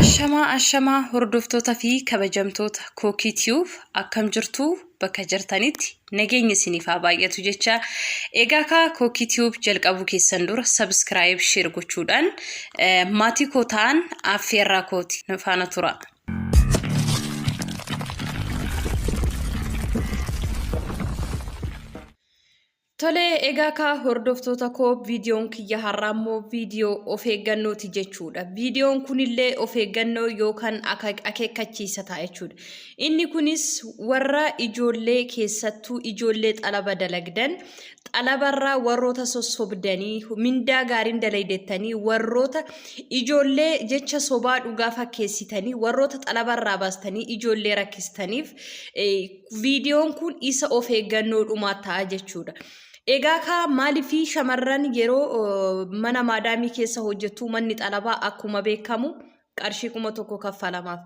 Ashamaa hordoftoota fi kabajamtoota Kookii Tube akkam jirtu bakka jirtanitti nageenya isiniif haa baay'atu jecha egaa Kookii Tube jalqabu keessan dura subscribe share gochuudhaan maatii koo ta'an affeerraa kooti faana tura. Tole egaa hordoftoota koo viidiyoon kiyya har'aammoo viidiyoo of eeggannooti jechuudha. Viidiyoon kunillee of eeggannoo yookaan akeekkachiisa ta'a jechuudha. Inni kunis warra ijoollee keessattuu ijoollee xalaba dalagdan xalabarraa warroota sossobdanii mindaa gaariin dalaydetanii warroota ijoollee jecha sobaa dhugaa fakkeessitanii warroota xalabarraa baastanii ijoollee rakkistaniif viidiyoon kun isa of eeggannoo dhumaa ta'a jechuudha. Egaa maaliifii shamarran yeroo mana maadaamii keessa hojjetu manni xalabaa akkuma beekamu qarshii 1,000 kaffalamaaf.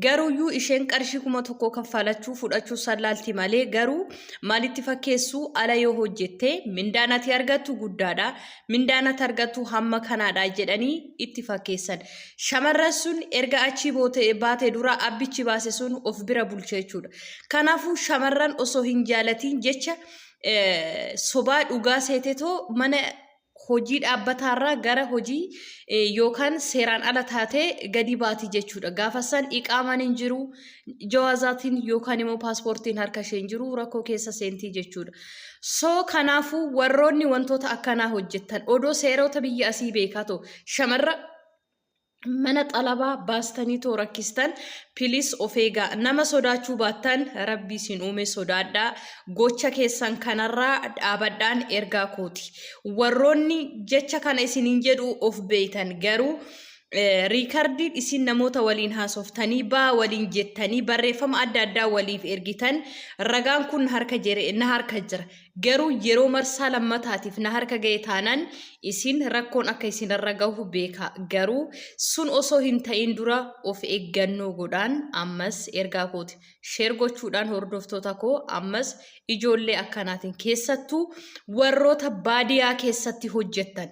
Garuuyyuu isheen qarshii 1,000 kaffalachuu fudhachuu salaalti malee garuu maalitti fakkeessu ala yoo hojjette mindaan ati argattu guddaadha. Mindaan ati argattu hamma kanaadha jedhanii itti fakkeessan. Shamarran sun erga achi baate dura abbichi baase sun of bira bulche jechuudha. Kanaafuu shamarran osoo hin jaalatiin jecha sobaa dhugaa seetetoo mana hojii dhaabbataarraa gara hojii yookaan seeraan ala taatee gadi baati jechuudha. Gaafa san iqaaman hin jiru jawaazaatiin yookaan immoo paaspoortiin harka ishee hin jiru rakkoo keessa seentii jechuudha. So kanaafuu warroonni wantoota akkanaa hojjettan odoo seerota biyya asii beekatoo shamarra mana xalabaa baastanii too rakkistan pilis of eegaa nama sodaachuu baattan rabbii isin uume sodaadhaa gocha keessan kanarraa dhaabadhaan ergaa kooti warroonni jecha kana isiniin jedhu of beeytan garuu riikardiin isin namoota waliin haasoftanii baa waliin jettanii barreeffama adda addaa waliif ergitan ragaan kun harka jira garuu yeroo marsaa lammataatiif na harka ga'e taanaan isin rakkoon akka isin irra gahu beeka garuu sun osoo hin ta'in dura of eeggannoo godhaan ammas ergaa kooti sheer gochuudhaan hordoftoota koo ammas ijoollee akkanaatiin keessattuu warroota baadiyaa keessatti hojjettan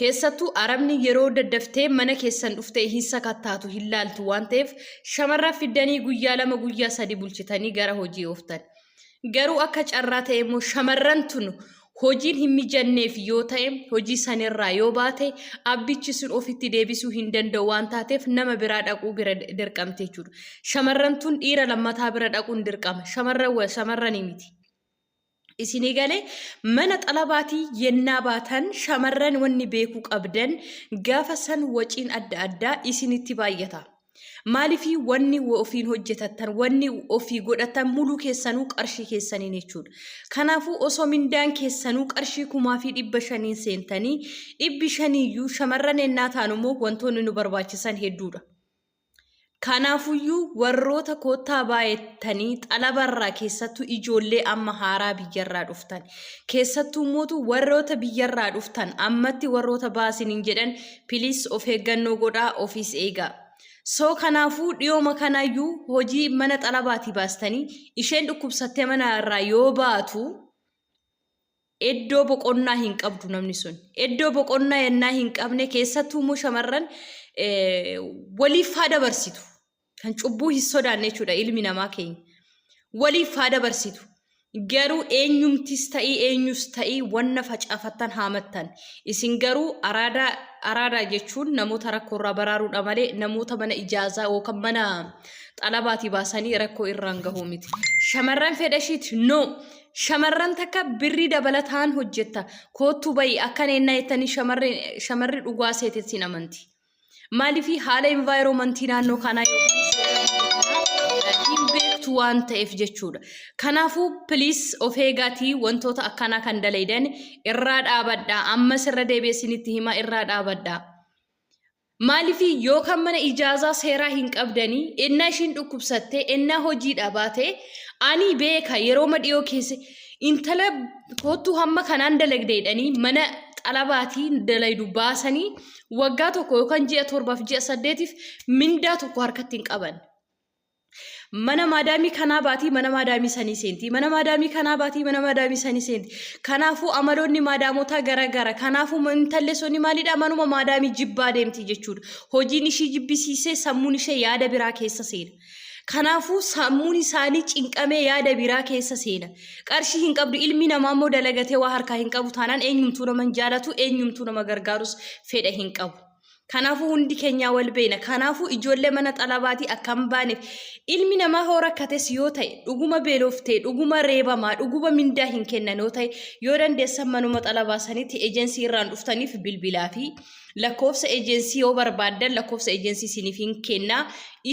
keessattuu arabni yeroo daddaftee mana keessan dhuftee hin sakattaatu hin laaltu waan ta'eef shamarran fiddanii guyyaa 2 guyyaa 3 bulchitanii gara hojii ooftan. Garuu akka carraa ta'e immoo shamarran tun hojiin hin mijanneef yoo ta'e hojii sanirraa yoo baate abbichi sun ofitti deebisuu hin danda'u waan taateef nama biraa dhaquu bira dirqamte jechuudha. Shamarran tun dhiira lammataa bira dhaquun dirqama. Shamarranii miti. Isinii galee mana xalabaatii yennaa baatan shamarran wanni beekuu qabdan gaafa san waciin adda addaa isinitti baay'ata. Maaliifii wanni ofiin hojjetattan wanni ofii godhatan muluu keessanuu qarshii keessaniin jechuudha. Kanaafuu osoo mindaan keessanuu qarshii 500 seentanii 500 shamarran ennaa taanummoo wantoonni nu barbaachisan hedduudha. Kanaafuyyuu warroota koottaa baay'atanii xalabarraa keessattuu ijoollee amma haaraa biyyarraa dhuftan keessattuu mootu warroota biyyarraa dhuftan ammatti warroota baasiniin jedhan pilis of eeggannoo godhaa ofiis eegaa. So kanaafuu dhiyooma kanaayyuu hojii mana xalabaatii baastanii isheen dhukkubsattee mana irraa yoo baatu iddoo boqonnaa hin qabdu namni sun. Iddoo boqonnaa yennaa hin qabne keessattuu immoo shamarran waliif haa dabarsitu. Kan cubbuu hin sodaanne jechuudha ilmi namaa keenya. Waliif haa dabarsitu. Garuu eenyumtis ta'ii eenyus ta'ii wanna facaafattan haamattan. Isin garuu araadaa jechuun namoota rakkoorraa baraaruudha malee namoota mana ijaazaa yookaan mana xalabaatii baasanii rakkoo irraan gahuu miti. Shamarran fedhashiiti no. Shamarran takka birrii dabalataan hojjetta. Koottuu bayi akka neennaa jettanii shamarri dhugaa seetettiin amanti. Maaliifii haala environmentii naannoo kanaa hin beektu waan ta'eef jechuudha. Kanaafuu pilis of eegaatii wantoota akkanaa kan dalaydan irraa dhaabadhaa. Ammas irra deebi'esinitti himaa irraa dhaabadhaa. Maaliifii yookaan mana ijaazaa seeraa hin qabdanii ennaa ishiin dhukkubsattee ennaa hojii dhaabate ani beeka yeroo madhiyoo keessa intala koottuu hamma kanaan dalagdeedhanii mana xalabaatiin dalaydu baasanii waggaa tokko yookaan ji'a 7 fi ji'a 8 mindaa tokko harkatti hin qaban. Mana madami kana baati mana madami sanii seenti mana madami kana baati mana madami sanii seenti kanaafu amaloonni madamota gara kanaafu intalli suni maalidha manuma madami jibbaa deemti jechuudha hojiin ishii jibbisiisee sammuun ishee yaada biraa keessa seena kanaafu sammuun isaanii cinqamee yaada biraa keessa seena qarshii hin qabdu ilmi namaa immoo dalagatee waa harkaa hin qabu taanaan eenyumtuu nama jaalatu eenyumtuu nama gargaarus fedha hin qabu kanaafu hundi keenya wal beena kanaafu ijoollee mana xalabaati akkam baaneef ilmi namaa hoo rakkates yoo ta'e dhuguma beeloftee dhuguma reebamaa dhuguma mindaa hin kennan yoo ta'e yoo dandeessan manuma xalabaa sanitti eejensii irraan dhuftaniif bilbilaa fi lakkoofsa eejensii yoo barbaadan lakkoofsa eejensii isiniif hin kennaa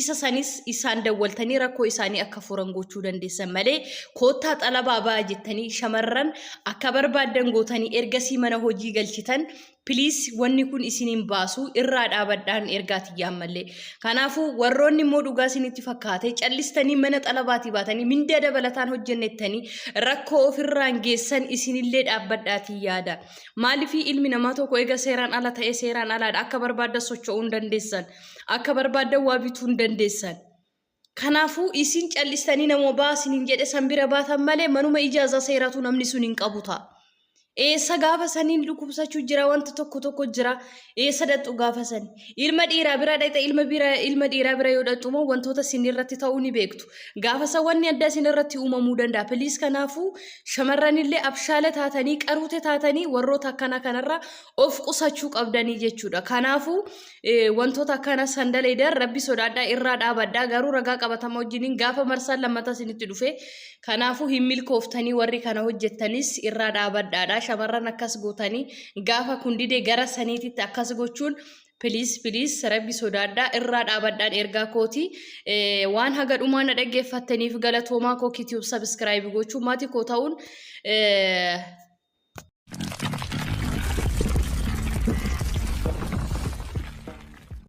isa sanis isaan dawwaltanii rakkoo isaanii akka furan gochuu dandeessan malee koottaa xalabaa baa jettanii shamarran akka barbaadan gootanii ergasii mana hojii galchitan please wanni kun isiniin baasu irraa dhaabadhaan ergaati yaammallee kanaafu warroonni immoo dhugaa isinitti fakkaate callistanii mana xalabaati baatanii mindaa dabalataan hojjennettanii rakkoo ofirraan geessan isinillee dhaabbadhaati yaada maaliifii ilmi namaa tokko eega seeraan ala ta'ee seeraan alaadha akka barbaadan socho'uu hin dandeessan akka barbaadan waa bituu hin dandeessan kanaafu isin callistanii namoo baasiniin jedhe sanbira baatan malee manuma ijaaza seeratu namni sun hin qabu ta'a Eessa gaafa saniin dhukkubsachuu jira wanta tokko jira eessa dadhu gaafa san ilma dhiiraa bira dhayta ilma dhiiraa bira yoo dadhu moo wantoota sinirratti ta'uu ni beektu gaafa san wanni adda sinirratti uumamuu danda'a please kanaafu shamarranillee abshaala taatanii qaruute taatanii warroota akkana kanarra of qusachuu qabdanii jechuudha kanaafu wantoota akkana sandaleedhaan rabbi sodaadhaa irraa dhaabadhaa garuu ragaa qabatama wajjiniin gaafa marsaan lammataa sinitti dhufe kanaafu hin milkooftanii warri kana hojjettanis irraa dhaabadhaadha shamarran akkas gootanii gaafa kundide gara saniititti akkas gochuun please rabbi sodaadhaa irraa dhaabadhaan ergaa kooti waan haga dhumaa na dhaggeeffattaniif galatoomaa koo YouTube subscribe gochuu maatii koo ta'uun